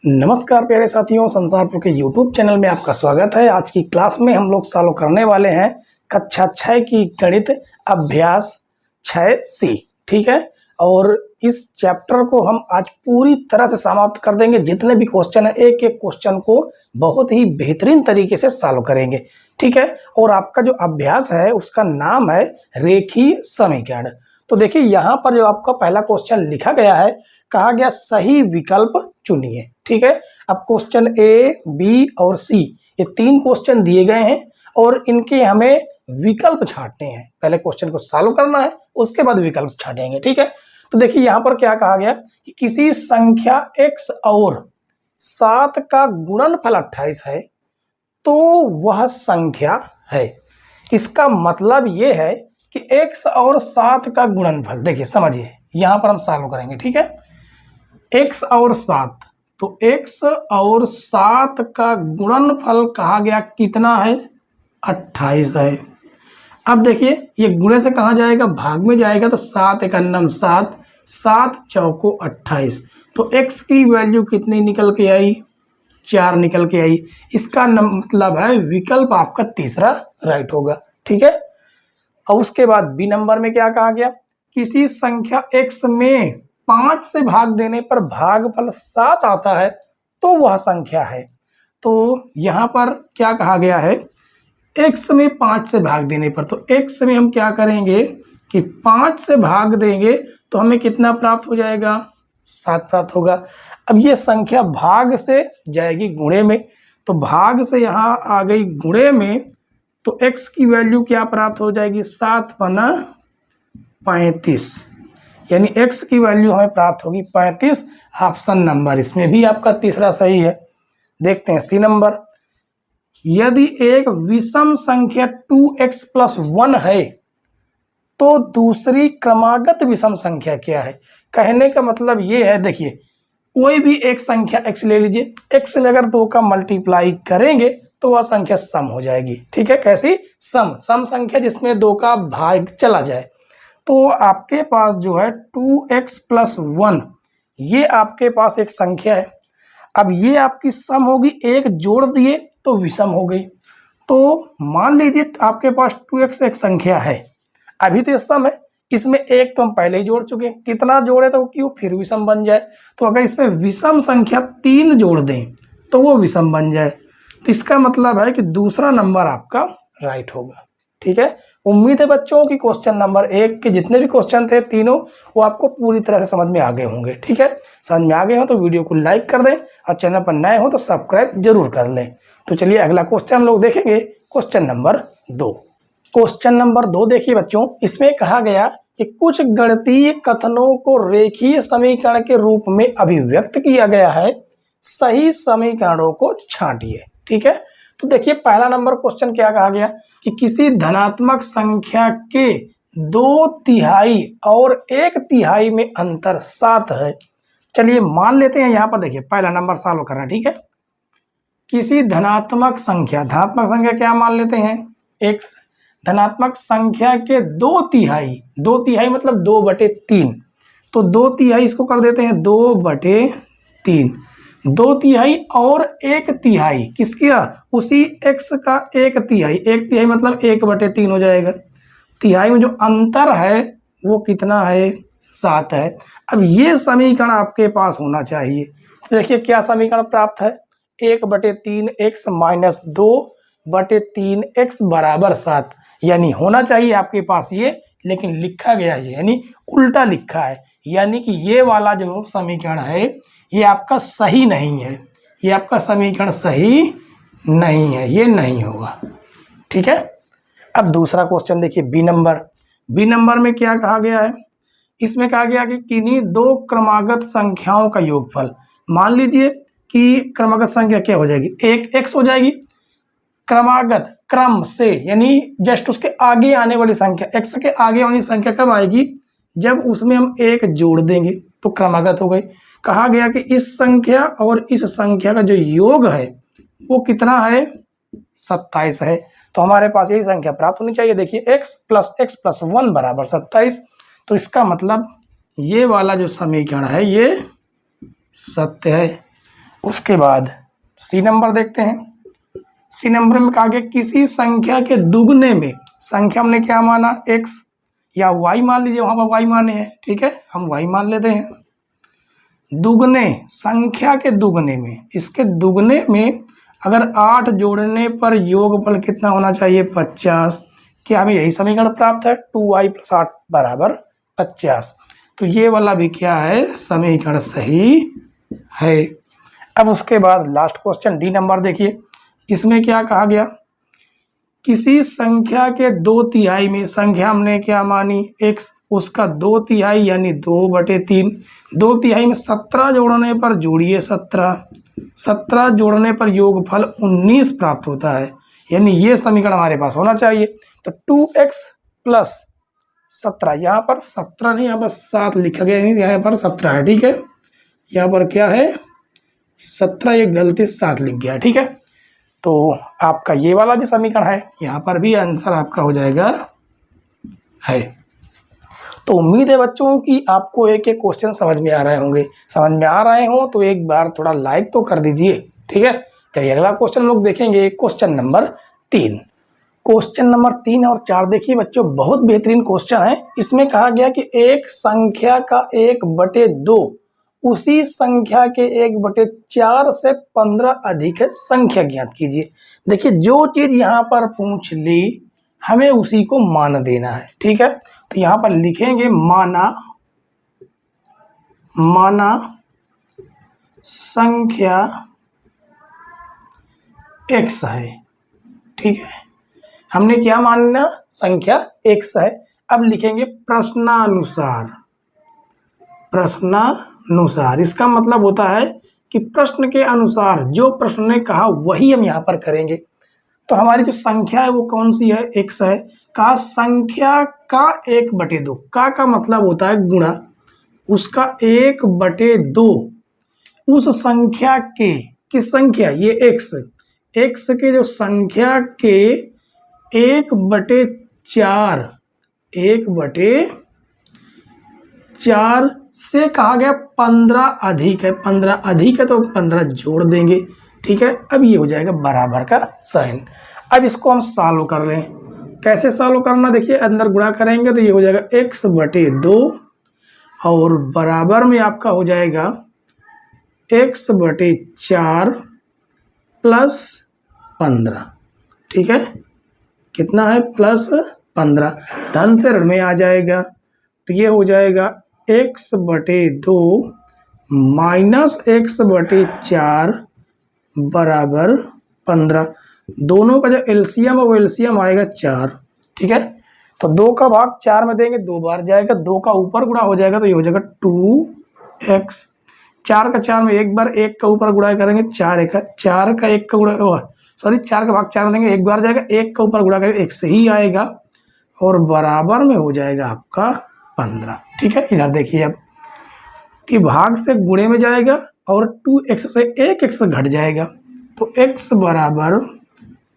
नमस्कार प्यारे साथियों, संसारपुर के YouTube चैनल में आपका स्वागत है। आज की क्लास में हम लोग सॉल्व करने वाले हैं कक्षा 6 की गणित अभ्यास 6C। ठीक है, और इस चैप्टर को हम आज पूरी तरह से समाप्त कर देंगे। जितने भी क्वेश्चन है, एक एक क्वेश्चन को बहुत ही बेहतरीन तरीके से सॉल्व करेंगे। ठीक है, और आपका जो अभ्यास है उसका नाम है रेखीय समीकरण। तो देखिए यहाँ पर जो आपका पहला क्वेश्चन लिखा गया है, कहा गया सही विकल्प चुनिए। ठीक है, अब क्वेश्चन ए, बी और सी ये तीन क्वेश्चन दिए गए हैं और इनके हमें विकल्प छांटने हैं। पहले क्वेश्चन को सॉल्व करना है, उसके बाद विकल्प छांटेंगे। ठीक है, तो देखिए यहाँ पर क्या कहा गया कि किसी संख्या x और 7 का गुणनफल 28 है तो वह संख्या है। इसका मतलब ये है कि x और 7 का गुणनफल, देखिए समझिए, यहां पर हम सॉल्व करेंगे। ठीक है, x और 7, तो x और 7 का गुणनफल कहा गया कितना है, 28 है। अब देखिए ये गुणे से कहाँ जाएगा, भाग में जाएगा, तो 7 एक अन्नम 7, 7 चौको 28, तो x की वैल्यू कितनी निकल के आई, 4 निकल के आई। इसका मतलब है विकल्प आपका तीसरा राइट होगा। ठीक है, और उसके बाद बी नंबर में क्या कहा गया, किसी संख्या x में 5 से भाग देने पर भागफल 7 आता है तो वह संख्या है। तो यहाँ पर क्या कहा गया है, x में 5 से भाग देने पर, तो x में हम क्या करेंगे कि 5 से भाग देंगे तो हमें कितना प्राप्त हो जाएगा, 7 प्राप्त होगा। अब ये संख्या भाग से जाएगी गुणे में, तो भाग से यहाँ आ गई गुणे में, तो x की वैल्यू क्या प्राप्त हो जाएगी, 7 पना 35, यानी x की वैल्यू हमें प्राप्त होगी 35। ऑप्शन नंबर इसमें भी आपका तीसरा सही है। देखते हैं सी नंबर, यदि एक विषम संख्या 2x + 1 है तो दूसरी क्रमागत विषम संख्या क्या है। कहने का मतलब ये है, देखिए कोई भी एक संख्या x ले लीजिए, x में अगर 2 का मल्टीप्लाई करेंगे तो वह संख्या सम हो जाएगी। ठीक है, कैसी, सम संख्या जिसमें 2 का भाग चला जाए। तो आपके पास जो है 2x + 1 ये आपके पास एक संख्या है। अब ये आपकी सम होगी, एक जोड़ दिए तो विषम हो गई। तो मान लीजिए आपके पास 2x एक संख्या है, अभी तो ये सम है, इसमें एक तो हम पहले ही जोड़ चुके, कितना जोड़े तो क्यों फिर विषम बन जाए। तो अगर इसमें विषम संख्या 3 जोड़ दें तो वो विषम बन जाए, तो इसका मतलब है कि दूसरा नंबर आपका राइट होगा। ठीक है, उम्मीद है बच्चों की क्वेश्चन नंबर 1 के जितने भी क्वेश्चन थे तीनों वो आपको पूरी तरह से समझ में आ गए होंगे। ठीक है, समझ में आ गए हो तो वीडियो को लाइक कर दें और चैनल पर नए हो तो सब्सक्राइब जरूर कर लें। तो चलिए अगला क्वेश्चन हम लोग देखेंगे, क्वेश्चन नंबर 2। क्वेश्चन नंबर 2 देखिए बच्चों, इसमें कहा गया कि कुछ गणितीय कथनों को रेखीय समीकरण के रूप में अभिव्यक्त किया गया है, सही समीकरणों को छांटिए। ठीक है, तो देखिए पहला नंबर क्वेश्चन क्या कहा गया कि किसी धनात्मक संख्या के 2/3 और 1/3 में अंतर 7 है। चलिए मान लेते हैं, यहाँ पर देखिए पहला नंबर सॉल्व करना है। ठीक है, किसी धनात्मक संख्या क्या मान लेते हैं, x, धनात्मक संख्या के 2/3 मतलब 2/3, तो 2/3 इसको कर देते हैं 2/3, 2/3 और 1/3 किसका, उसी x का 1/3 मतलब 1/3 हो जाएगा। तिहाई में जो अंतर है वो कितना है, 7 है। अब ये समीकरण आपके पास होना चाहिए। तो देखिए क्या समीकरण प्राप्त है, 1/3x - 2/3x = 7, यानी होना चाहिए आपके पास ये, लेकिन लिखा गया है यानी उल्टा लिखा है, यानी कि ये वाला जो समीकरण है ये आपका सही नहीं है, ये आपका समीकरण सही नहीं है, ये नहीं होगा। ठीक है, अब दूसरा क्वेश्चन देखिए बी नंबर में क्या कहा गया है, इसमें कहा गया कि किन्हीं 2 क्रमागत संख्याओं का योगफल, मान लीजिए कि क्रमागत संख्या क्या हो जाएगी, एक x हो जाएगी, क्रमागत क्रम से यानी जस्ट उसके आगे आने वाली संख्या, x के आगे वाली संख्या कब आएगी, जब उसमें हम एक जोड़ देंगे तो क्रमागत हो गई। कहा गया कि इस संख्या और इस संख्या का जो योग है वो कितना है, 27 है। तो हमारे पास यही संख्या प्राप्त होनी चाहिए। देखिए x + 1 = 27, तो इसका मतलब ये वाला जो समीकरण है ये सत्य है। उसके बाद सी नंबर देखते हैं। सी नंबर में कहा गया किसी संख्या के दुगने में, संख्या हमने क्या माना x या y मान लीजिए, वहां पर y माने हैं, ठीक है, हम y मान लेते हैं। दुगने, संख्या के दुगने में, इसके दुगने में अगर 8 जोड़ने पर योगफल कितना होना चाहिए 50। क्या हमें यही समीकरण प्राप्त है 2y + 8 = 50। तो ये वाला भी क्या है समीकरण सही है। अब उसके बाद लास्ट क्वेश्चन डी नंबर देखिए, इसमें क्या कहा गया किसी संख्या के 2/3 में, संख्या हमने क्या मानी x, उसका 2/3 यानी 2/3, 2/3 में 17 जोड़ने पर जोड़िए 17 जोड़ने पर योगफल 19 प्राप्त होता है, यानी ये समीकरण हमारे पास होना चाहिए। तो 2x + 17, यहाँ पर 17 नहीं, यहाँ पर 7 लिखा गया, नहीं यहाँ पर 17 है, ठीक है, यहाँ पर क्या है 17, एक गलती 7 लिख गया, ठीक है। तो आपका ये वाला भी समीकरण है, यहाँ पर भी आंसर आपका हो जाएगा है। तो उम्मीद है बच्चों कि आपको एक एक क्वेश्चन समझ में आ रहे होंगे। समझ में आ रहे हो तो एक बार थोड़ा लाइक तो कर दीजिए, ठीक है। चलिए अगला क्वेश्चन लोग देखेंगे, क्वेश्चन नंबर 3। क्वेश्चन नंबर 3 और 4 देखिए बच्चों, बहुत बेहतरीन क्वेश्चन है। इसमें कहा गया कि एक संख्या का 1/2 उसी संख्या के 1/4 से 15 अधिक है, संख्या ज्ञात कीजिए। देखिए जो चीज यहाँ पर पूछ ली हमें उसी को मान देना है, ठीक है। तो यहाँ पर लिखेंगे माना संख्या x है, ठीक है, हमने क्या मानना संख्या x है। अब लिखेंगे प्रश्नानुसार, इसका मतलब होता है कि प्रश्न के अनुसार जो प्रश्न ने कहा वही हम यहाँ पर करेंगे। तो हमारी जो संख्या है वो कौन सी है x है, का संख्या का 1/2, का मतलब होता है गुणा, उसका 1/2 उस संख्या के, किस संख्या ये x के जो संख्या के 1/4 से कहा गया 15 अधिक है, 15 अधिक है तो 15 जोड़ देंगे, ठीक है। अब ये हो जाएगा बराबर का साइन। अब इसको हम सॉल्व कर रहे हैं, कैसे सॉल्व करना देखिए, अंदर गुणा करेंगे तो ये हो जाएगा x/2 और बराबर में आपका हो जाएगा x/4 + 15, ठीक है, कितना है +15, धन से ऋण में आ जाएगा तो ये हो जाएगा x/2 - x/4 बराबर 15। दोनों का जो एलसीएम है वो एलसीएम आएगा 4, ठीक है। तो 2 का भाग 4 में देंगे 2 बार जाएगा, 2 का ऊपर गुणा हो जाएगा तो ये हो जाएगा 2x, 4 का 4 में एक बार, 1 का ऊपर गुणा करेंगे 4 का 1 का गुणा, 4 का भाग 4 में देंगे एक बार जाएगा, 1 का ऊपर गुणा करेंगे 1 से ही आएगा और बराबर में हो जाएगा आपका 15, ठीक है। इधर देखिए अब कि भाग से गुणे में जाएगा और 2x से 1x घट जाएगा तो x बराबर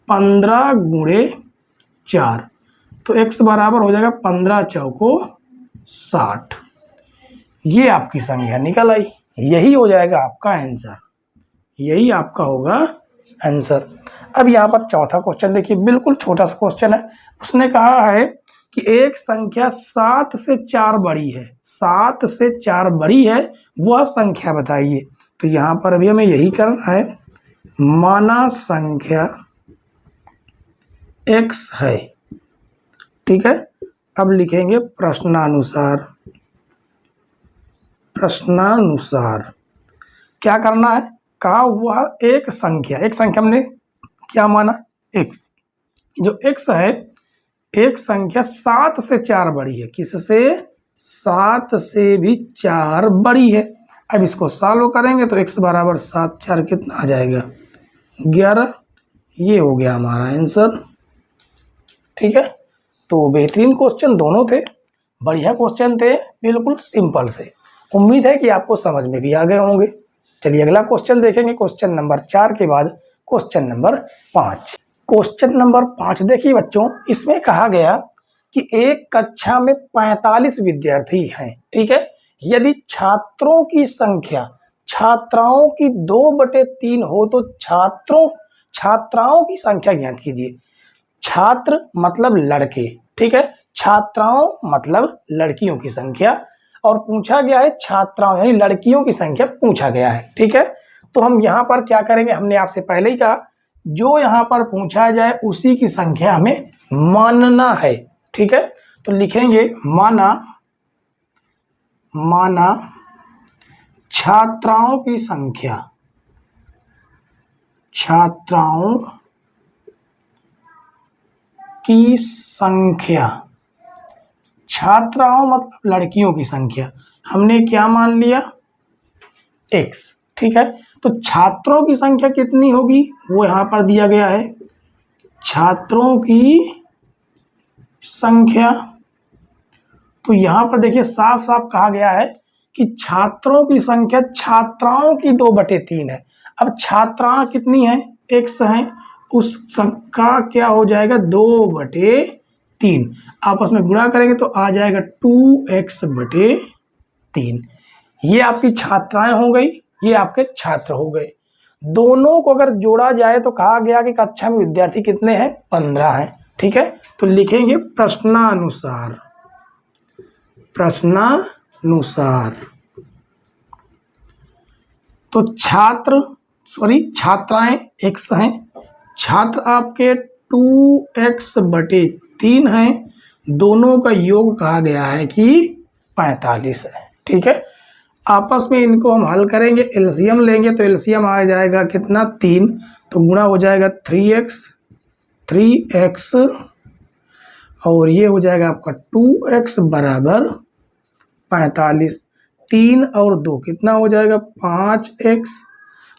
15 × 4, तो x बराबर हो जाएगा 15 चौको 60। ये आपकी संख्या निकल आई, यही हो जाएगा आपका आंसर, यही आपका होगा आंसर। अब यहाँ पर चौथा क्वेश्चन देखिए, बिल्कुल छोटा सा क्वेश्चन है। उसने कहा है कि एक संख्या 7 से 4 बड़ी है, 7 से 4 बड़ी है, वह संख्या बताइए। तो यहाँ पर अभी हमें यही करना है, माना संख्या x है, ठीक है। अब लिखेंगे प्रश्नानुसार क्या करना है, कहा वह एक संख्या हमने क्या माना x, जो x है एक संख्या 7 से 4 बड़ी है, किससे 7 से भी 4 बड़ी है। अब इसको सॉल्व करेंगे तो x बराबर 7 4 कितना आ जाएगा 11, ये हो गया हमारा आंसर, ठीक है। तो बेहतरीन क्वेश्चन दोनों थे, बढ़िया क्वेश्चन थे, बिल्कुल सिंपल से। उम्मीद है कि आपको समझ में भी आ गए होंगे। चलिए अगला क्वेश्चन देखेंगे, क्वेश्चन नंबर 4 के बाद क्वेश्चन नंबर 5। क्वेश्चन नंबर 5 देखिए बच्चों, इसमें कहा गया कि एक कक्षा में 45 विद्यार्थी हैं, ठीक है। यदि छात्रों की संख्या छात्राओं की 2/3 हो तो छात्राओं की संख्या ज्ञात कीजिए। छात्र मतलब लड़के, ठीक है, छात्राओं मतलब लड़कियों की संख्या, और पूछा गया है छात्राओं यानी लड़कियों की संख्या पूछा गया है, ठीक है। तो हम यहाँ पर क्या करेंगे, हमने आपसे पहले ही कहा जो यहाँ पर पूछा जाए उसी की संख्या हमें मानना है, ठीक है। तो लिखेंगे माना छात्राओं की संख्या, छात्राओं की संख्या, छात्राओं मतलब लड़कियों की संख्या, हमने क्या मान लिया x, ठीक है। तो छात्रों की संख्या कितनी होगी वो यहाँ पर दिया गया है, छात्रों की संख्या। तो यहाँ पर देखिए साफ साफ कहा गया है कि छात्रों की संख्या छात्राओं की 2/3 है। अब छात्राएं कितनी है, x है, उसका क्या हो जाएगा 2/3, आपस में गुणा करेंगे तो आ जाएगा 2x/3। ये आपकी छात्राएं हो गई, ये आपके छात्र हो गए। दोनों को अगर जोड़ा जाए तो कहा गया कि कक्षा में विद्यार्थी कितने हैं, 15 हैं, ठीक है। तो लिखेंगे प्रश्नानुसार, तो छात्राएं x हैं, छात्र आपके 2x/3 हैं, दोनों का योग कहा गया है कि 45 है, ठीक है। आपस में इनको हम हल करेंगे, एलसीएम लेंगे तो एलसीएम आ जाएगा कितना 3, तो गुणा हो जाएगा 3x और ये हो जाएगा आपका 2x बराबर 45, 3 और 2 कितना हो जाएगा 5x,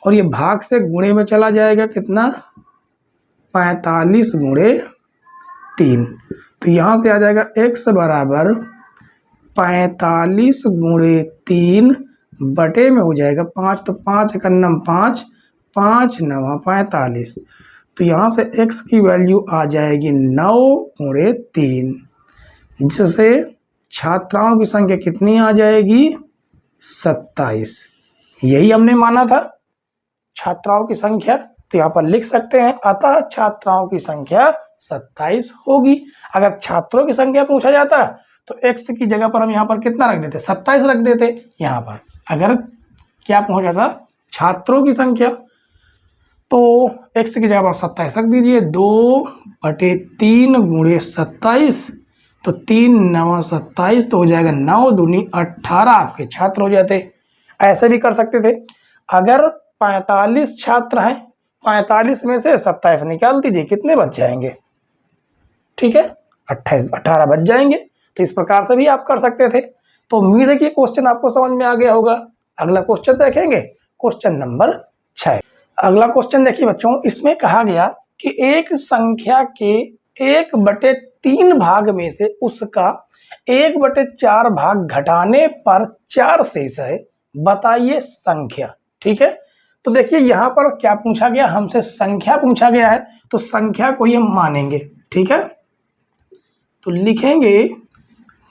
और ये भाग से गुणे में चला जाएगा कितना 45 गुणे 3, तो यहाँ से आ जाएगा x बराबर 45 गुणे 3 बटे में हो जाएगा 5, तो 5 × 9 5, 5 × 9 45, तो यहाँ से x की वैल्यू आ जाएगी 9 गुणे 3, जिससे छात्राओं की संख्या कितनी आ जाएगी 27। यही हमने माना था छात्राओं की संख्या, तो यहाँ पर लिख सकते हैं अतः छात्राओं की संख्या 27 होगी। अगर छात्रों की संख्या पूछा जाता तो x की जगह पर हम यहाँ पर कितना रख देते, 27 रख देते। यहाँ पर अगर क्या पूछा जाता छात्रों की संख्या तो x की जगह पर 27 रख दीजिए, 2/3 गुणे 27, तो 3 × 9 27, तो हो जाएगा 9 दूनी 18 आपके छात्र हो जाते। ऐसे भी कर सकते थे, अगर 45 छात्र हैं 45 में से 27 निकाल दीजिए, कितने बच जाएंगे, ठीक है 18 बच जाएंगे। तो इस प्रकार से भी आप कर सकते थे। तो उम्मीद है कि क्वेश्चन आपको समझ में आ गया होगा। अगला क्वेश्चन देखेंगे, क्वेश्चन नंबर 6। अगला क्वेश्चन देखिए बच्चों, इसमें कहा गया कि एक संख्या के 1/3 भाग में से उसका 1/4 भाग घटाने पर 4 शेष है, बताइए संख्या, ठीक है। तो देखिए यहाँ पर क्या पूछा गया, हमसे संख्या पूछा गया है, तो संख्या को ही हम मानेंगे, ठीक है। तो लिखेंगे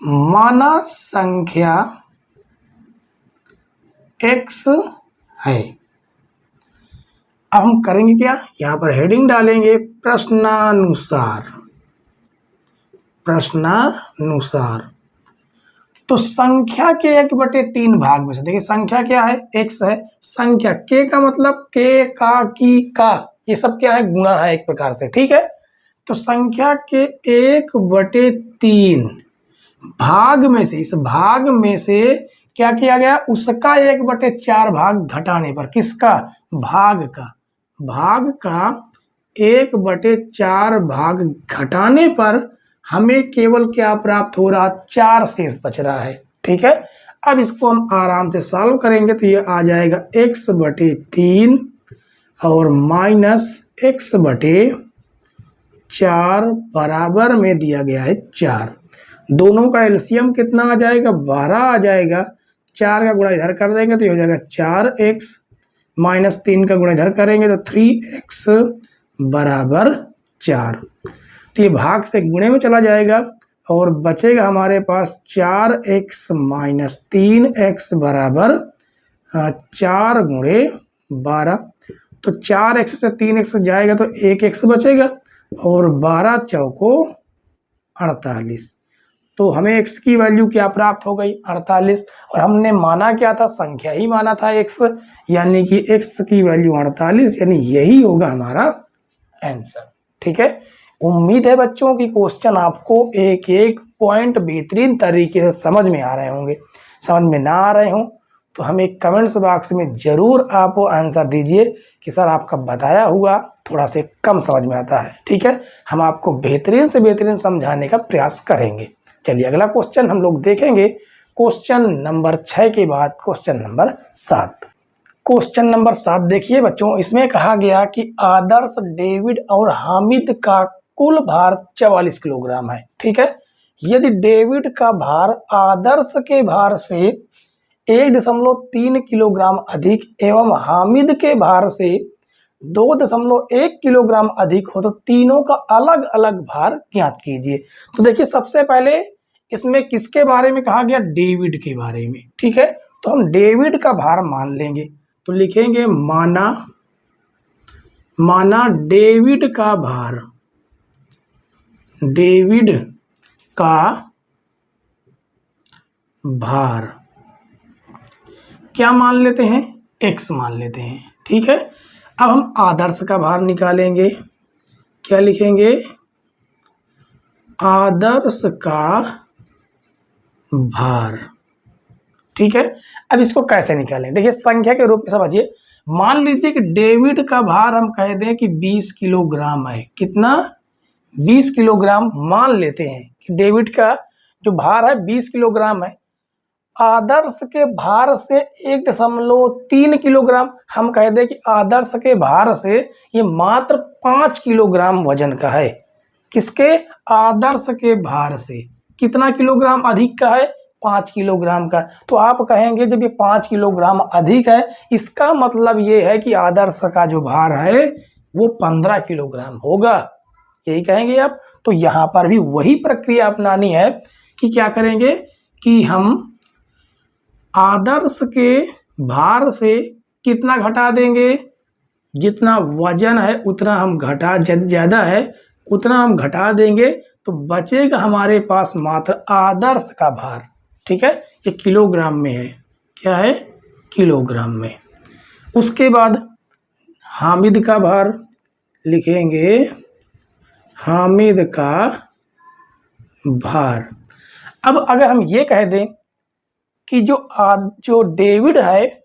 माना संख्या x है। अब हम करेंगे क्या, यहाँ पर हेडिंग डालेंगे प्रश्नानुसार। तो संख्या के 1/3 भाग में से, देखिए संख्या क्या है x है, संख्या k का मतलब k का की का, ये सब क्या है गुणा है एक प्रकार से, ठीक है। तो संख्या के 1/3 भाग में से, इस भाग में से क्या किया गया, उसका 1/4 भाग घटाने पर, किसका भाग का 1/4 भाग घटाने पर हमें केवल क्या प्राप्त हो रहा, 4 शेष बच रहा है, ठीक है। अब इसको हम आराम से सॉल्व करेंगे तो ये आ जाएगा x/3 और -x/4 बराबर में दिया गया है 4। दोनों का एलसीएम कितना आ जाएगा 12 आ जाएगा, 4 का गुणा इधर कर देंगे तो ये हो जाएगा 4x, -3 का गुणा इधर करेंगे तो 3x बराबर 4। तो ये भाग से गुणे में चला जाएगा और बचेगा हमारे पास 4x - 3x बराबर 4 गुणे 12, तो 4x से 3x जाएगा तो 1x बचेगा और 12 चौको 48। तो हमें x की वैल्यू क्या प्राप्त हो गई 48, और हमने माना क्या था, संख्या ही माना था x, यानी कि x की वैल्यू 48, यानी यही होगा हमारा आंसर। ठीक है, उम्मीद है बच्चों की क्वेश्चन आपको एक एक पॉइंट बेहतरीन तरीके से समझ में आ रहे होंगे। समझ में ना आ रहे हों तो हमें कमेंट्स बॉक्स में ज़रूर आप आंसर दीजिए कि सर आपका बताया हुआ थोड़ा से कम समझ में आता है। ठीक है, हम आपको बेहतरीन से बेहतरीन समझाने का प्रयास करेंगे। चलिए अगला क्वेश्चन हम लोग देखेंगे, क्वेश्चन नंबर 6 के बाद क्वेश्चन नंबर 7। क्वेश्चन नंबर 7 देखिए बच्चों, इसमें कहा गया कि आदर्श, डेविड और हामिद का कुल भार 44 किलोग्राम है। ठीक है, यदि डेविड का भार आदर्श के भार से 1.3 किलोग्राम अधिक एवं हामिद के भार से 2.1 किलोग्राम अधिक हो तो तीनों का अलग अलग भार ज्ञात कीजिए। तो देखिए सबसे पहले इसमें किसके बारे में कहा गया, डेविड के बारे में। ठीक है, तो हम डेविड का भार मान लेंगे, तो लिखेंगे माना डेविड का भार, डेविड का भार क्या मान लेते हैं, x मान लेते हैं। ठीक है, अब हम आदर्श का भार निकालेंगे, क्या लिखेंगे, आदर्श का भार। ठीक है, अब इसको कैसे निकालें, देखिए संख्या के रूप में समझिए। मान लीजिए कि डेविड का भार हम कह दें कि 20 किलोग्राम है, कितना, 20 किलोग्राम मान लेते हैं कि डेविड का जो भार है 20 किलोग्राम है। आदर्श के भार से 1.3 किलोग्राम, हम कह दें कि आदर्श के भार से ये मात्र 5 किलोग्राम वजन का है। किसके, आदर्श के भार से कितना किलोग्राम अधिक का है, 5 किलोग्राम का। तो आप कहेंगे जब ये 5 किलोग्राम अधिक है, इसका मतलब ये है कि आदर्श का जो भार है वो 15 किलोग्राम होगा, यही कहेंगे आप। तो यहाँ पर भी वही प्रक्रिया अपनानी है कि क्या करेंगे कि हम आदर्श के भार से कितना घटा देंगे, जितना वजन है उतना हम घटा, ज़्यादा है उतना हम घटा देंगे, तो बचेगा हमारे पास मात्र आदर्श का भार। ठीक है, ये किलोग्राम में है, क्या है, किलोग्राम में। उसके बाद हामिद का भार लिखेंगे, हामिद का भार। अब अगर हम ये कह दें कि जो डेविड है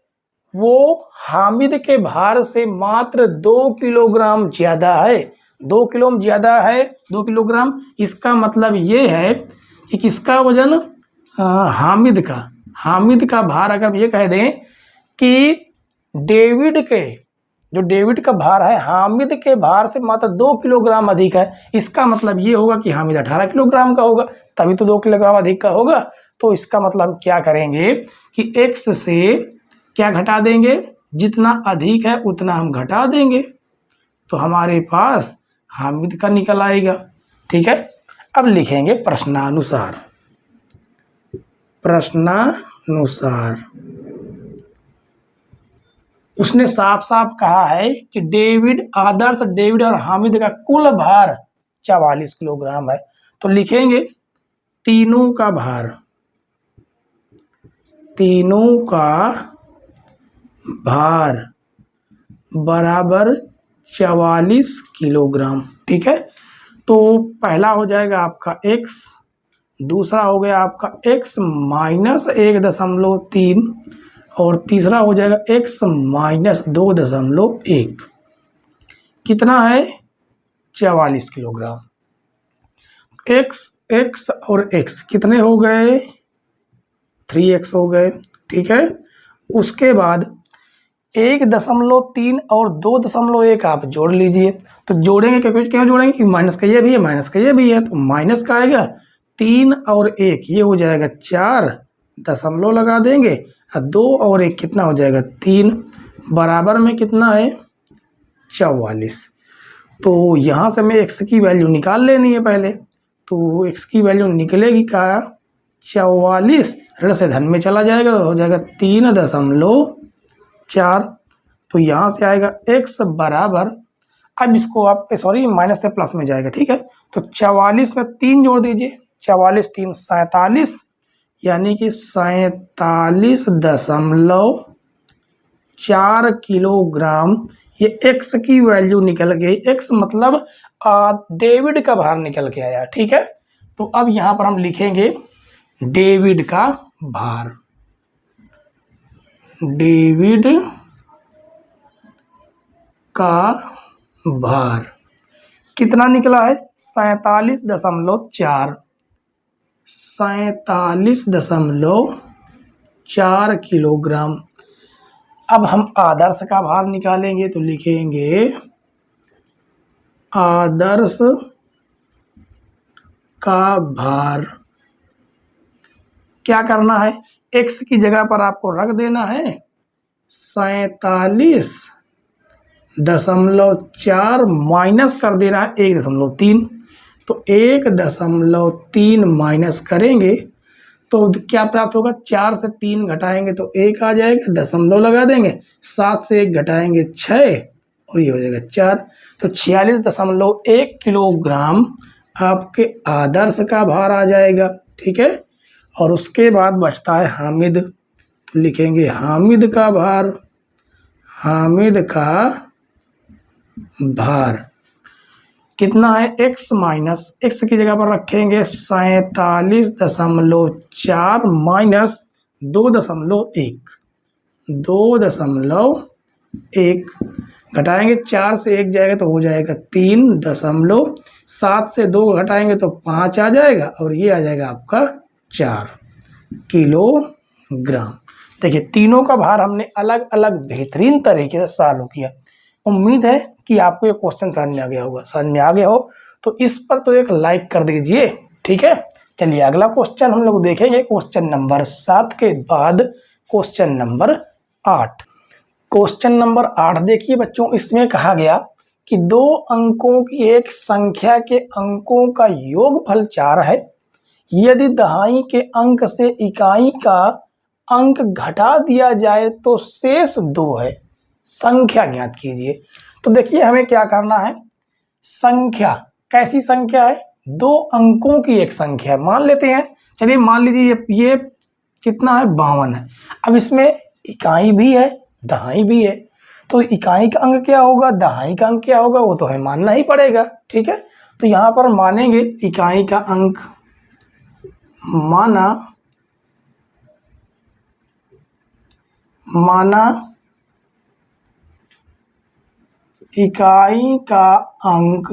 वो हामिद के भार से मात्र 2 किलोग्राम ज़्यादा है, 2 किलो ज़्यादा है, 2 किलोग्राम, इसका मतलब ये है कि किसका वजन, हामिद का भार अगर हम ये कह दें कि डेविड का भार है हामिद के भार से मात्र 2 किलोग्राम अधिक है, इसका मतलब ये होगा कि हामिद 18 किलोग्राम का होगा, तभी तो 2 किलोग्राम अधिक का होगा। तो इसका मतलब हम क्या करेंगे कि x से क्या घटा देंगे, जितना अधिक है उतना हम घटा देंगे, तो हमारे पास हामिद का निकल आएगा। ठीक है, अब लिखेंगे प्रश्नानुसार। उसने साफ साफ कहा है कि आदर्श डेविड और हामिद का कुल भार 44 किलोग्राम है, तो लिखेंगे तीनों का भार बराबर 44 किलोग्राम। ठीक है, तो पहला हो जाएगा आपका x, दूसरा हो गया आपका x माइनस 1.3 और तीसरा हो जाएगा x माइनस 2.1, कितना है, 44 किलोग्राम। x और x कितने हो गए, 3x हो गए। ठीक है, उसके बाद 1.3 और 2.1 आप जोड़ लीजिए, तो जोड़ेंगे क्यों जोड़ेंगे कि माइनस का ये भी है, माइनस का ये भी है, तो माइनस का आएगा 3 और 1, ये हो जाएगा 4, दशमलव लगा देंगे, 2 और 1 कितना हो जाएगा 3, बराबर में कितना है 44। तो यहाँ से हमें x की वैल्यू निकाल लेनी है पहले, तो x की वैल्यू निकलेगी क्या, 44 ऋण से धन में चला जाएगा, तो हो जाएगा 3.4 4, तो यहाँ से आएगा x बराबर, अब इसको आप सॉरी माइनस से प्लस में जाएगा, ठीक है। तो 44 में 3 जोड़ दीजिए, 44 3 47, यानी कि 47.4 किलोग्राम। ये x की वैल्यू निकल गई, x मतलब डेविड का भार निकल के आया, ठीक है। तो अब यहाँ पर हम लिखेंगे डेविड का भार, डेविड का भार कितना निकला है? 47.4, 47.4 किलोग्राम। अब हम आदर्श का भार निकालेंगे तो लिखेंगे आदर्श का भार। क्या करना है? x की जगह पर आपको रख देना है 47.4 माइनस कर देना है 1.3, तो 1.3 माइनस करेंगे तो क्या प्राप्त होगा? 4 से 3 घटाएंगे तो 1 आ जाएगा, दशमलव लगा देंगे, 7 से 1 घटाएंगे 6 और ये हो जाएगा 4, तो 46.1 किलोग्राम आपके आदर्श का भार आ जाएगा, ठीक है। और उसके बाद बचता है हामिद, तो लिखेंगे हामिद का भार, हामिद का भार कितना है? x माइनस, x की जगह पर रखेंगे 47.4 माइनस 2.1, 2.1 घटाएंगे, 4 से 1 जाएगा तो हो जाएगा 3.7 से 2 घटाएंगे तो 5 आ जाएगा और ये आ जाएगा आपका 4 किलोग्राम। देखिए तीनों का भार हमने अलग अलग बेहतरीन तरीके से सॉल्व किया। उम्मीद है कि आपको ये क्वेश्चन समझ में आ गया होगा। समझ में आ गया हो तो इस पर तो एक लाइक कर दीजिए, ठीक है। चलिए अगला क्वेश्चन हम लोग देखेंगे, क्वेश्चन नंबर 7 के बाद क्वेश्चन नंबर 8। क्वेश्चन नंबर 8 देखिए बच्चों, इसमें कहा गया कि 2 अंकों की एक संख्या के अंकों का योगफल 4 है। यदि दहाई के अंक से इकाई का अंक घटा दिया जाए तो शेष 2 है, संख्या ज्ञात कीजिए। तो देखिए हमें क्या करना है, संख्या कैसी संख्या है? 2 अंकों की एक संख्या मान लेते हैं। चलिए मान लीजिए ये कितना है? 52 है। अब इसमें इकाई भी है दहाई भी है, तो इकाई का अंक क्या होगा, दहाई का अंक क्या होगा, वो तो हमें मानना ही पड़ेगा, ठीक है। तो यहाँ पर मानेंगे इकाई का अंक माना इकाई का अंक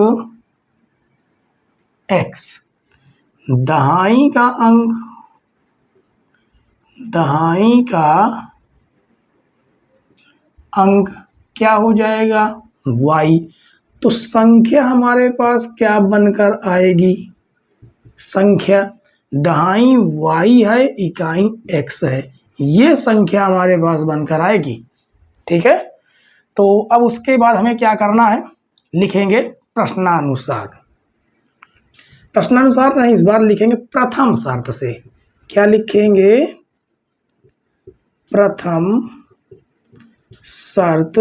x, दहाई का अंक क्या हो जाएगा? y। तो संख्या हमारे पास क्या बनकर आएगी? संख्या दहाई y है, इकाई x है, ये संख्या हमारे पास बनकर आएगी, ठीक है। तो अब उसके बाद हमें क्या करना है, लिखेंगे प्रश्नानुसार। प्रश्नानुसार नहीं, इस बार लिखेंगे प्रथम शर्त से। क्या लिखेंगे? प्रथम शर्त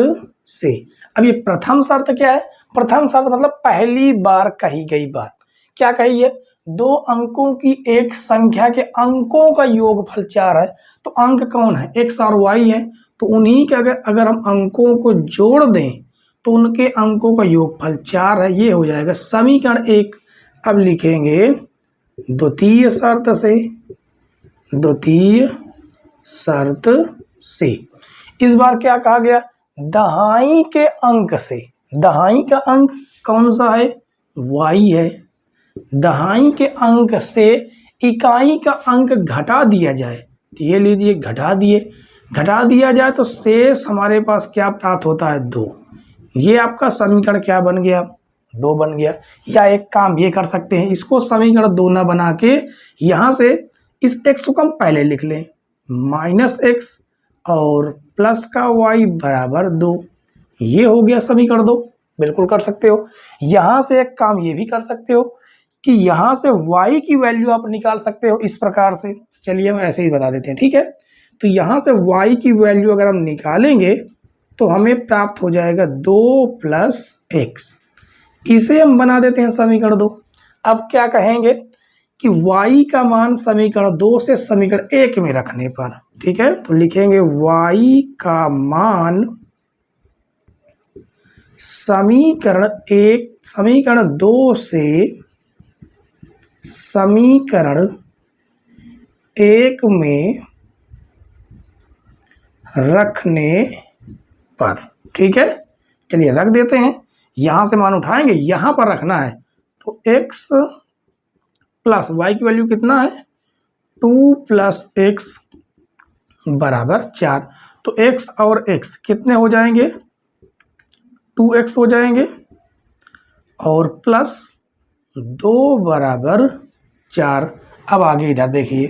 से। अब ये प्रथम शर्त क्या है? प्रथम शर्त मतलब पहली बार कही गई बात। क्या कही है? 2 अंकों की एक संख्या के अंकों का योगफल 4 है। तो अंक कौन है? x और y है, तो उन्हीं के अगर हम अंकों को जोड़ दें तो उनके अंकों का योगफल 4 है, ये हो जाएगा समीकरण 1। अब लिखेंगे द्वितीय शर्त से। इस बार क्या कहा गया? दहाई के अंक से। दहाई का अंक कौन सा है? y है। दहाई के अंक से इकाई का अंक घटा दिया जाए, तो ये लीजिए घटा दिया जाए तो शेष हमारे पास क्या प्राप्त होता है? 2। ये आपका समीकरण क्या बन गया? 2 बन गया। या एक काम ये कर सकते हैं, इसको समीकरण 2 ना बना के यहाँ से इस x को हम पहले लिख लें, -x और प्लस का y बराबर 2। ये हो गया समीकरण 2। बिल्कुल कर सकते हो। यहाँ से एक काम ये भी कर सकते हो कि यहाँ से y की वैल्यू आप निकाल सकते हो इस प्रकार से। चलिए हम ऐसे ही बता देते हैं, ठीक है। तो यहाँ से y की वैल्यू अगर हम निकालेंगे तो हमें प्राप्त हो जाएगा 2 + x। इसे हम बना देते हैं समीकरण 2। अब क्या कहेंगे कि y का मान समीकरण 2 से समीकरण 1 में रखने पर, ठीक है, तो लिखेंगे y का मान समीकरण 2 से समीकरण 1 में रखने पर, ठीक है। चलिए रख देते हैं, यहां से मान उठाएंगे, यहां पर रखना है, तो x प्लस y की वैल्यू कितना है 2 + x बराबर 4। तो x और x कितने हो जाएंगे 2x हो जाएंगे और प्लस 2 बराबर 4। अब आगे इधर देखिए,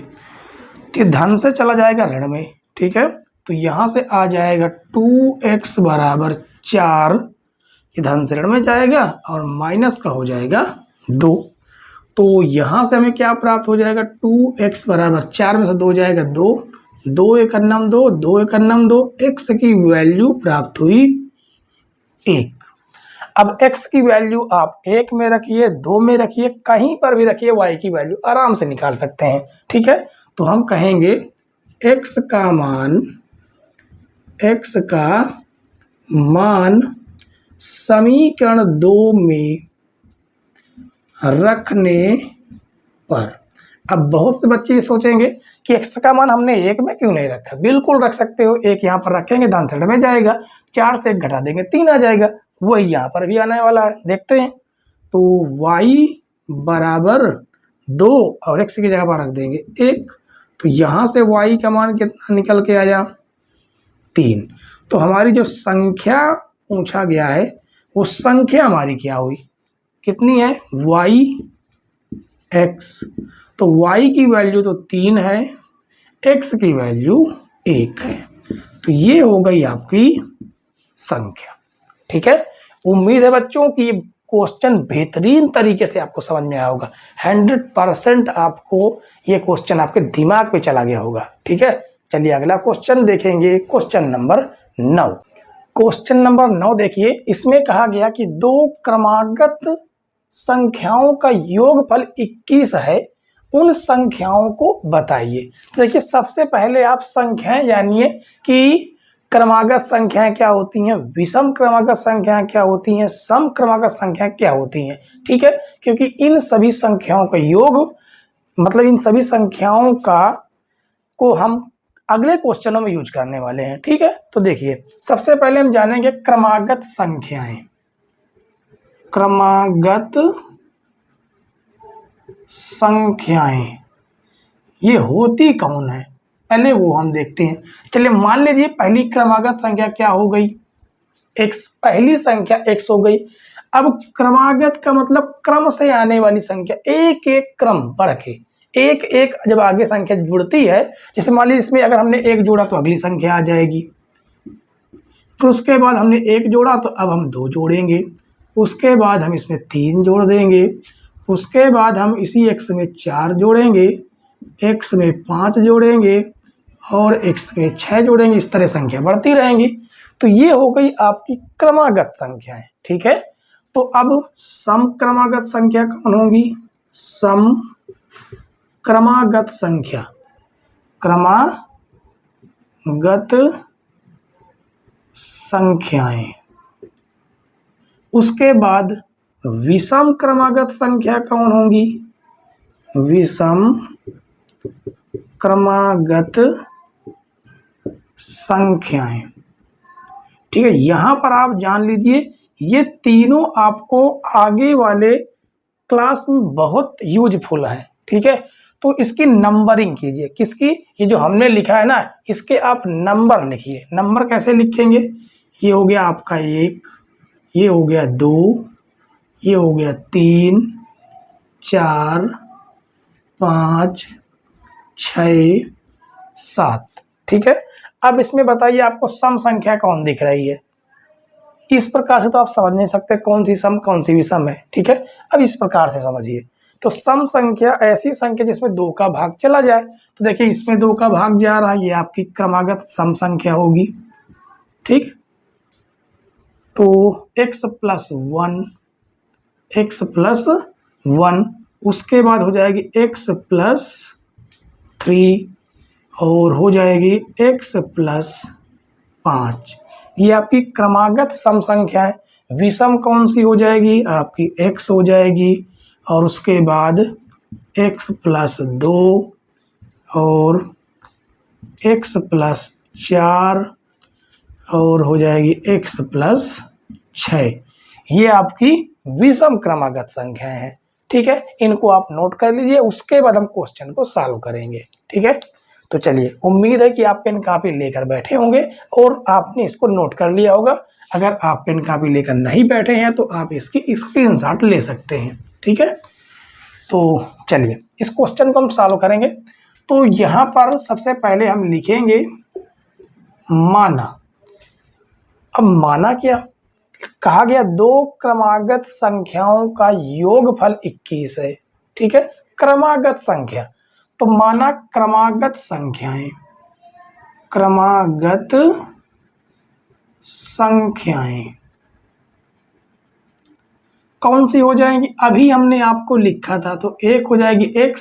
तो धन से चला जाएगा ऋण में, ठीक है, तो यहाँ से आ जाएगा 2x बराबर 4, ये धन से ऋण में जाएगा और माइनस का हो जाएगा 2। तो यहाँ से हमें क्या प्राप्त हो जाएगा 2x बराबर 4 में से 2 जाएगा 2, 2 × 9 2, 2 × 9 2, x की वैल्यू प्राप्त हुई 1। अब x की वैल्यू आप 1 में रखिए, 2 में रखिए, कहीं पर भी रखिए, y की वैल्यू आराम से निकाल सकते हैं, ठीक है। तो हम कहेंगे x का मान समीकरण 2 में रखने पर। अब बहुत से बच्चे ये सोचेंगे कि x का मान हमने 1 में क्यों नहीं रखा। बिल्कुल रख सकते हो, 1 यहाँ पर रखेंगे, धन से ऋण में जाएगा, 4 से 1 घटा देंगे 3 आ जाएगा, वही यहाँ पर भी आने वाला है, देखते हैं। तो y बराबर 2 और x की जगह पर रख देंगे 1, तो यहाँ से y का मान कितना निकल के आया 3। तो हमारी जो संख्या पूछा गया है वो संख्या हमारी क्या हुई, कितनी है x। तो y की वैल्यू तो 3 है, x की वैल्यू 1 है, तो ये हो गई आपकी संख्या, ठीक है। उम्मीद है बच्चों कि क्वेश्चन बेहतरीन तरीके से आपको समझ में आया होगा। 100% आपको ये क्वेश्चन आपके दिमाग पे चला गया होगा, ठीक है। चलिए अगला क्वेश्चन देखेंगे, क्वेश्चन नंबर 9। क्वेश्चन नंबर 9 देखिए, इसमें कहा गया कि 2 क्रमागत संख्याओं का योगफल 21 है, उन संख्याओं को बताइए। तो देखिए सबसे पहले आप संख्याएं जानिए कि क्रमागत संख्याएं क्या होती हैं, विषम क्रमागत संख्याएं क्या होती हैं, सम क्रमागत संख्याएं क्या होती हैं, ठीक है। क्योंकि इन सभी संख्याओं का योग, मतलब इन सभी संख्याओं का को हम अगले क्वेश्चनों में यूज करने वाले हैं, ठीक है। तो देखिए सबसे पहले हम जानेंगे क्रमागत संख्याएं। क्रमागत संख्याएं ये होती कौन है, पहले वो हम देखते हैं। चलिए मान लीजिए पहली क्रमागत संख्या क्या हो गई x, पहली संख्या x हो गई। अब क्रमागत का मतलब क्रम से आने वाली संख्या, एक एक क्रम बढ़ के एक एक जब आगे संख्या जुड़ती है, जैसे मान लीजिए इसमें अगर हमने 1 जोड़ा तो अगली संख्या आ जाएगी, तो उसके बाद हमने 1 जोड़ा तो अब हम 2 जोड़ेंगे, उसके बाद हम इसमें 3 जोड़ देंगे, उसके बाद हम इसी x में 4 जोड़ेंगे, x में 5 जोड़ेंगे और x में 6 जोड़ेंगे, इस तरह संख्या बढ़ती रहेंगी। तो ये हो गई आपकी क्रमागत संख्याएं, ठीक है। तो अब सम क्रमागत संख्या कौन होगी, सम क्रमागत संख्या, क्रमागत संख्याएं। उसके बाद विषम क्रमागत संख्या कौन होगी, विषम क्रमागत संख्याएं, ठीक है। यहां पर आप जान लीजिए ये तीनों आपको आगे वाले क्लास में बहुत यूजफुल है, ठीक है। तो इसकी नंबरिंग कीजिए, किसकी, ये जो हमने लिखा है ना इसके आप नंबर लिखिए। नंबर कैसे लिखेंगे, ये हो गया आपका 1, ये हो गया 2, ये हो गया 3, 4, 5, 6, 7, ठीक है। अब इसमें बताइए आपको सम संख्या कौन दिख रही है। इस प्रकार से तो आप समझ नहीं सकते कौन सी सम कौन सी विषम है, ठीक है। अब इस प्रकार से समझिए, तो सम संख्या ऐसी संख्या जिसमें 2 का भाग चला जाए। तो देखिए इसमें 2 का भाग जा रहा है, ये आपकी क्रमागत सम संख्या होगी। ठीक, तो x प्लस 1 उसके बाद हो जाएगी x प्लस 3 और हो जाएगी x प्लस 5। ये आपकी क्रमागत सम संख्या है। विषम कौन सी हो जाएगी? आपकी x हो जाएगी और उसके बाद x प्लस 2 और x प्लस 4 और हो जाएगी x प्लस 6। ये आपकी विषम क्रमागत संख्या है। ठीक है, इनको आप नोट कर लीजिए, उसके बाद हम क्वेश्चन को सॉल्व करेंगे। ठीक है, तो चलिए, उम्मीद है कि आप पेन कापी लेकर बैठे होंगे और आपने इसको नोट कर लिया होगा। अगर आप पेन कापी लेकर नहीं बैठे हैं तो आप इसकी स्क्रीनशॉट ले सकते हैं। ठीक है, तो चलिए इस क्वेश्चन को हम सॉल्व करेंगे। तो यहाँ पर सबसे पहले हम लिखेंगे माना। अब माना क्या कहा गया? 2 क्रमागत संख्याओं का योगफल 21 है। ठीक है, क्रमागत संख्या, तो माना क्रमागत संख्याएं कौन सी हो जाएंगी? अभी हमने आपको लिखा था, तो एक हो जाएगी x,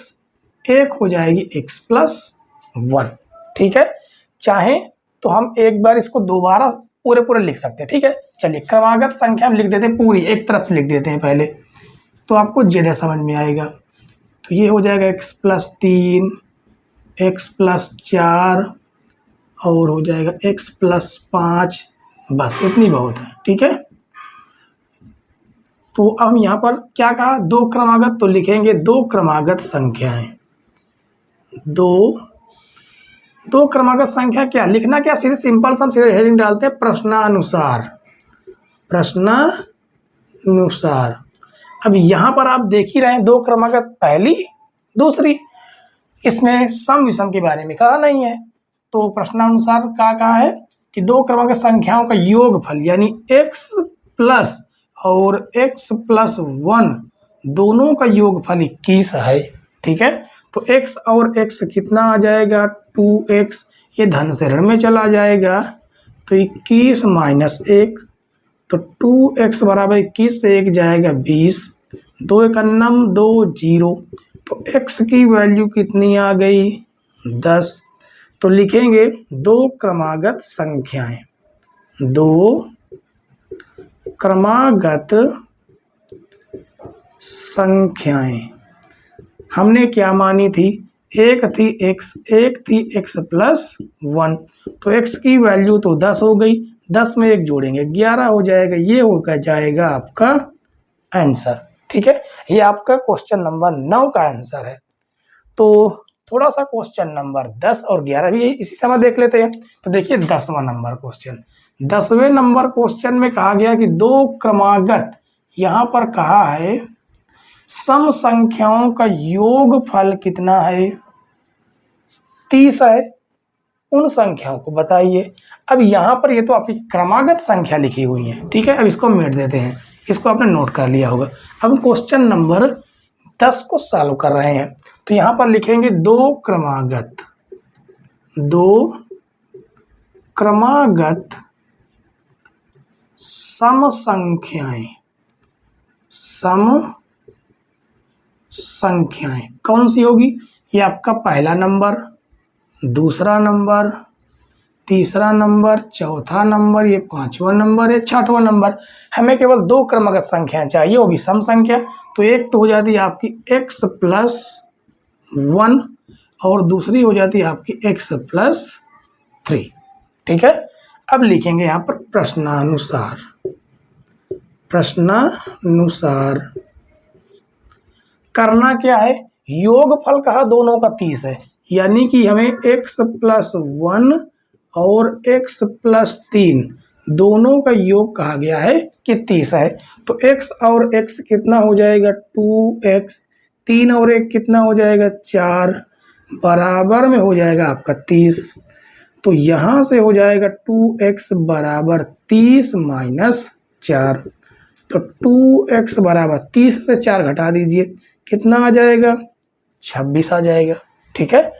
एक हो जाएगी x प्लस 1। ठीक है, चाहे तो हम एक बार इसको दोबारा पूरे लिख सकते हैं। ठीक है, चलिए क्रमागत संख्या हम लिख देते हैं पूरी, एक तरफ से लिख देते हैं पहले, तो आपको ज्यादा समझ में आएगा। तो ये हो जाएगा x प्लस 3, x प्लस 4 और हो जाएगा x प्लस 5। बस इतनी बहुत है। ठीक है, तो अब हम यहाँ पर क्या कहा? 2 क्रमागत, तो लिखेंगे 2 क्रमागत संख्याएं। दो क्रमागत संख्या क्या लिखना? क्या सीधे सिंपल सा सीधे हेडिंग डालते हैं प्रश्नानुसार। अब यहाँ पर आप देख ही रहे हैं 2 क्रमागत, पहली दूसरी, इसमें सम विषम के बारे में कहा नहीं है। तो प्रश्नानुसार क्या कहा है कि 2 क्रमागत संख्याओं का योगफल यानी x प्लस और x प्लस 1 दोनों का योगफल 21 है। ठीक है, तो x और x कितना आ जाएगा? 2x, ये धन से ऋण में चला जाएगा, तो 21 माइनस 1, तो 2x बराबर 21 से 1 जाएगा 20, 2 1 2 0, तो x की वैल्यू कितनी आ गई? 10। तो लिखेंगे 2 क्रमागत संख्याएं, 2 क्रमागत संख्याएं हमने क्या मानी थी? एक थी x प्लस 1, तो x की वैल्यू तो 10 हो गई, 10 में 1 जोड़ेंगे 11 हो जाएगा। ये होकर जाएगा आपका आंसर। ठीक है, ये आपका क्वेश्चन नंबर 9 का आंसर है। तो थोड़ा सा क्वेश्चन नंबर 10 और 11 भी इसी समय देख लेते हैं। तो देखिए 10वां नंबर क्वेश्चन, 10वें नंबर क्वेश्चन में कहा गया कि 2 क्रमागत, यहाँ पर कहा है सम संख्याओं का योगफल कितना है? 30 है। उन संख्याओं को बताइए। अब यहाँ पर ये तो आपकी क्रमागत संख्या लिखी हुई है। ठीक है, अब इसको मिट देते हैं, इसको आपने नोट कर लिया होगा। अब क्वेश्चन नंबर 10 को सॉल्व कर रहे हैं। तो यहाँ पर लिखेंगे 2 क्रमागत सम संख्याएं कौन सी होगी? ये आपका पहला नंबर, दूसरा नंबर, तीसरा नंबर, चौथा नंबर, ये 5वां नंबर है, 6वां नंबर। हमें केवल 2 क्रमागत संख्याएं चाहिए, वो भी सम संख्या। तो एक तो हो जाती है आपकी x प्लस 1 और दूसरी हो जाती है आपकी x प्लस 3। ठीक है, अब लिखेंगे यहाँ पर प्रश्नानुसार करना क्या है? योगफल कहा दोनों का 30 है, यानी कि हमें x प्लस 1 और x प्लस 3 दोनों का योग कहा गया है कि 30 है। तो x और x कितना हो जाएगा? 2x, 3 और 1 कितना हो जाएगा? 4, बराबर में हो जाएगा आपका 30। तो यहाँ से हो जाएगा 2x बराबर 30 माइनस 4, तो 2x बराबर 30 से 4 घटा दीजिए, कितना आ जाएगा, 26 आ जाएगा। ठीक है,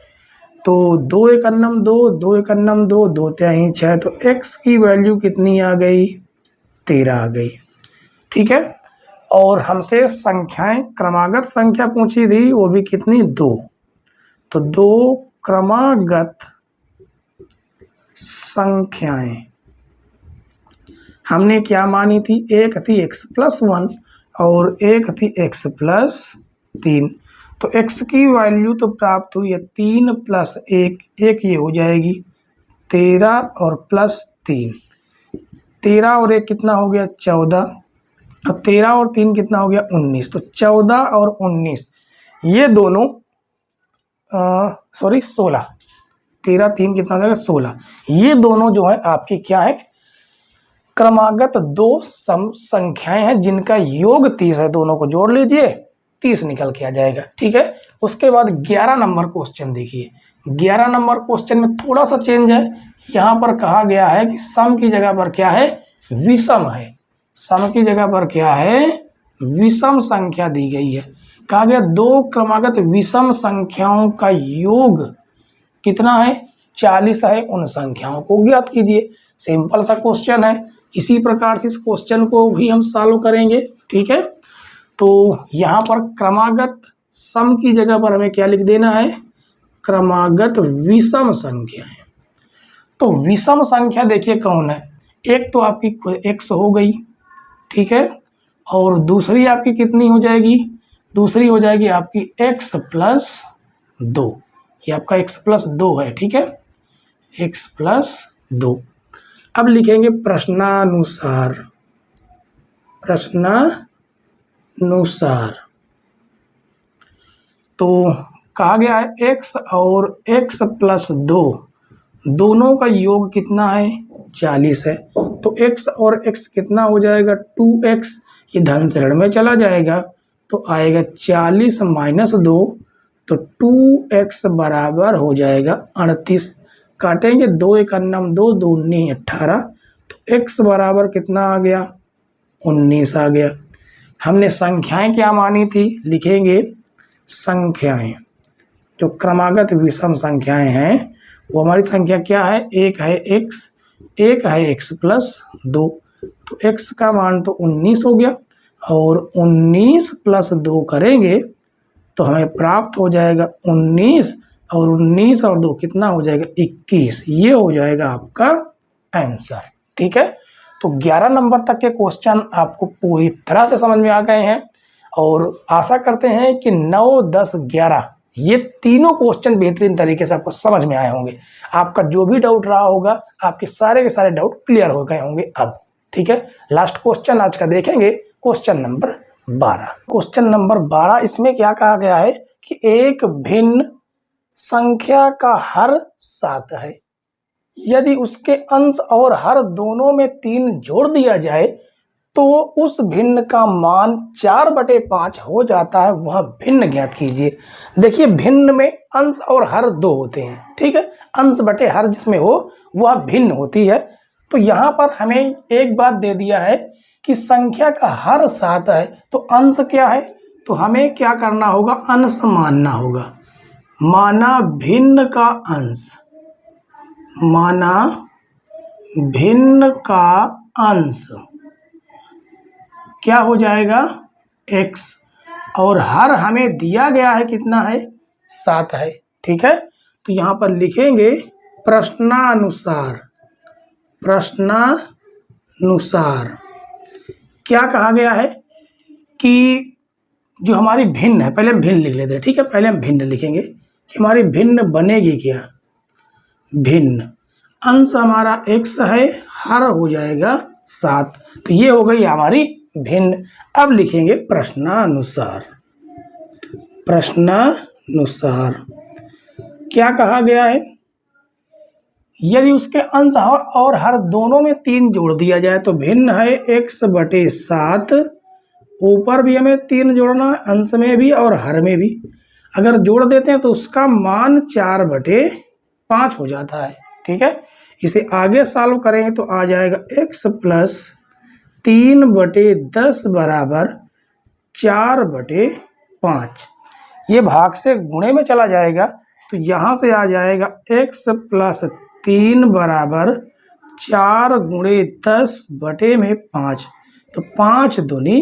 तो 2 एक अन्नम 2, 2 एक अन्नम 2, 2 त्याई 6, तो x की वैल्यू कितनी आ गई, 13 आ गई। ठीक है, और हमसे संख्याएं क्रमागत संख्या पूछी थी, वो भी कितनी, 2। तो 2 क्रमागत संख्याएं हमने क्या मानी थी, एक थी x+1 और एक थी x+3। तो x की वैल्यू तो प्राप्त हुई है 3 + 1, एक ये हो जाएगी 13 और +3, 13 और 1 कितना हो गया, 14। अब 13 और 3 कितना हो गया, 19। तो 14 और 19 ये दोनों 16, 13 3 कितना हो जाएगा, 16। ये दोनों जो है आपकी क्या है, क्रमागत 2 सम संख्याएं हैं जिनका योग 30 है। दोनों को जोड़ लीजिए, 30 निकल के आ जाएगा। ठीक है, उसके बाद 11 नंबर क्वेश्चन देखिए। 11 नंबर क्वेश्चन में थोड़ा सा चेंज है, यहाँ पर कहा गया है कि सम की जगह पर क्या है, विषम है। सम की जगह पर क्या है, विषम संख्या दी गई है। कहा गया 2 क्रमागत विषम संख्याओं का योग कितना है, 40 है। उन संख्याओं को ज्ञात कीजिए। सिंपल सा क्वेश्चन है। इसी प्रकार से इस क्वेश्चन को भी हम सॉल्व करेंगे। ठीक है, तो यहाँ पर क्रमागत सम की जगह पर हमें क्या लिख देना है, क्रमागत विषम संख्या है। तो विषम संख्या देखिए कौन है, एक तो आपकी x हो गई, ठीक है, और दूसरी आपकी कितनी हो जाएगी, दूसरी हो जाएगी आपकी x+2। ये आपका x+2 है। ठीक है, x+2। अब लिखेंगे प्रश्नानुसार, प्रश्नानुसार। तो कहा गया है x और x+2 दोनों का योग कितना है, 40 है। तो x और x कितना हो जाएगा, 2x। ये धन से ऋण में चला जाएगा तो आएगा 40 - 2, तो 2x बराबर हो जाएगा 38। काटेंगे 2 एक अन्नम 2, 2 19 18, तो x बराबर कितना आ गया, 19 आ गया। हमने संख्याएं क्या मानी थी, लिखेंगे संख्याएं जो क्रमागत विषम संख्याएं हैं वो हमारी संख्या क्या है, एक है x, एक है x+2। तो x का मान तो 19 हो गया, और 19 + 2 करेंगे तो हमें प्राप्त हो जाएगा 19, और 19 और 2 कितना हो जाएगा, 21। ये हो जाएगा आपका आंसर। ठीक है, तो 11 नंबर तक के क्वेश्चन आपको पूरी तरह से समझ में आ गए हैं, और आशा करते हैं कि 9, 10, 11 ये तीनों क्वेश्चन बेहतरीन तरीके से आपको समझ में आए होंगे। आपका जो भी डाउट रहा होगा, आपके सारे के सारे डाउट क्लियर हो गए होंगे अब। ठीक है, लास्ट क्वेश्चन आज का देखेंगे, क्वेश्चन नंबर 12। क्वेश्चन नंबर 12, इसमें क्या कहा गया है कि एक भिन्न संख्या का हर 7 है, यदि उसके अंश और हर दोनों में 3 जोड़ दिया जाए तो उस भिन्न का मान 4/5 हो जाता है, वह भिन्न ज्ञात कीजिए। देखिए, भिन्न में अंश और हर 2 होते हैं। ठीक है, अंश बटे हर जिसमें हो वह भिन्न होती है। तो यहाँ पर हमें एक बात दे दिया है कि संख्या का हर 7 है, तो अंश क्या है, तो हमें क्या करना होगा, अंश मानना होगा। माना भिन्न का अंश, माना भिन्न का अंश क्या हो जाएगा, x, और हर हमें दिया गया है कितना है, 7 है। ठीक है, तो यहाँ पर लिखेंगे प्रश्नानुसार। प्रश्नानुसार क्या कहा गया है कि जो हमारी भिन्न है, पहले हम भिन्न लिख लेते हैं। ठीक है, पहले हम भिन्न लिखेंगे कि हमारी भिन्न बनेगी क्या, भिन्न अंश हमारा x है, हर हो जाएगा 7, तो ये हो गई हमारी भिन्न। अब लिखेंगे प्रश्नानुसार। प्रश्नानुसार क्या कहा गया है, यदि उसके अंश और हर दोनों में 3 जोड़ दिया जाए तो भिन्न है x/7। ऊपर भी हमें 3 जोड़ना है, अंश में भी और हर में भी। अगर जोड़ देते हैं तो उसका मान 4/5 हो जाता है। ठीक है, इसे आगे सॉल्व करेंगे तो आ जाएगा x+3/10 बराबर 4/5। 5। ये भाग से गुणे में चला जाएगा तो यहाँ से आ जाएगा x प्लस 3 बराबर 4 गुणे 10 बटे में 5। तो 5 दूनी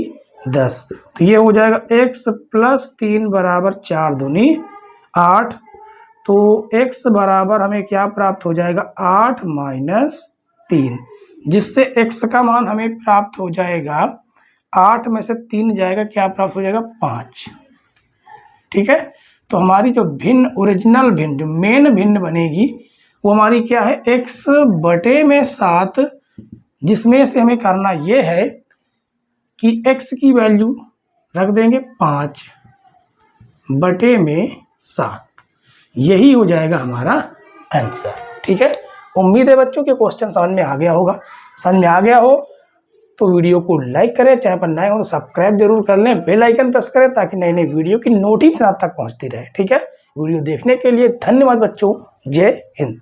10। तो ये हो जाएगा x प्लस 3 बराबर 4 दूनी 8। तो x बराबर हमें क्या प्राप्त हो जाएगा 8 माइनस 3, जिससे x का मान हमें प्राप्त हो जाएगा 8 में से 3 जाएगा, क्या प्राप्त हो जाएगा 5। ठीक है, तो हमारी जो भिन्न ओरिजिनल भिन्न जो मेन भिन्न बनेगी वो हमारी क्या है x बटे में 7, जिसमें से हमें करना ये है कि x की वैल्यू रख देंगे 5 बटे में 7। यही हो जाएगा हमारा आंसर। ठीक है, उम्मीद है बच्चों के क्वेश्चन समझ में आ गया होगा। समझ में आ गया हो तो वीडियो को लाइक करें, चैनल पर नए हो तो सब्सक्राइब जरूर कर लें, बेल आइकन प्रेस करें ताकि नई नई वीडियो की नोटिफिकेशन आप तक पहुंचती रहे। ठीक है, वीडियो देखने के लिए धन्यवाद बच्चों। जय हिंद।